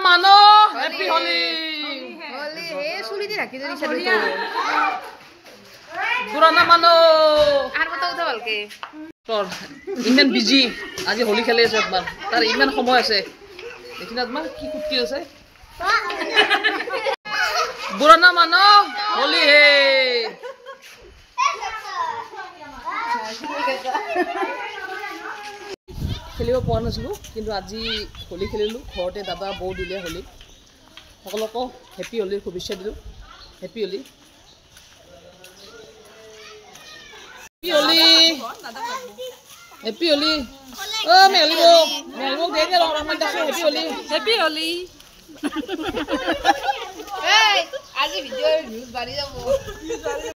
মানো হ্যাপি হোলি হোলি হে সুলিতে রাখি যদি সাথে পুরানা মানো আর কথা কথা বলকে তোর ইমান বিজি আজি হোলি খেলে আছে আপনার তার ইমান সময় আছে দেখি না তোমার কি কুটকি আছে পুরানা মানো হোলি হে খেলিব পৰা নাছিলোঁ কিন্তু আজি হোলি খেলিলোঁ ঘৰতে দাদা বৌ দিলে হোলি সকলোকো হেপী হোলিৰ শুভেচ্ছা দিলোঁ happy Holi happy Holi happy Holi মেলিব দে দে ৰং ৰং দেখাওঁ হেপী হোলি হেপী হোলি আজি ভিডিঅ' ভিউজ বাঢ়ি যাব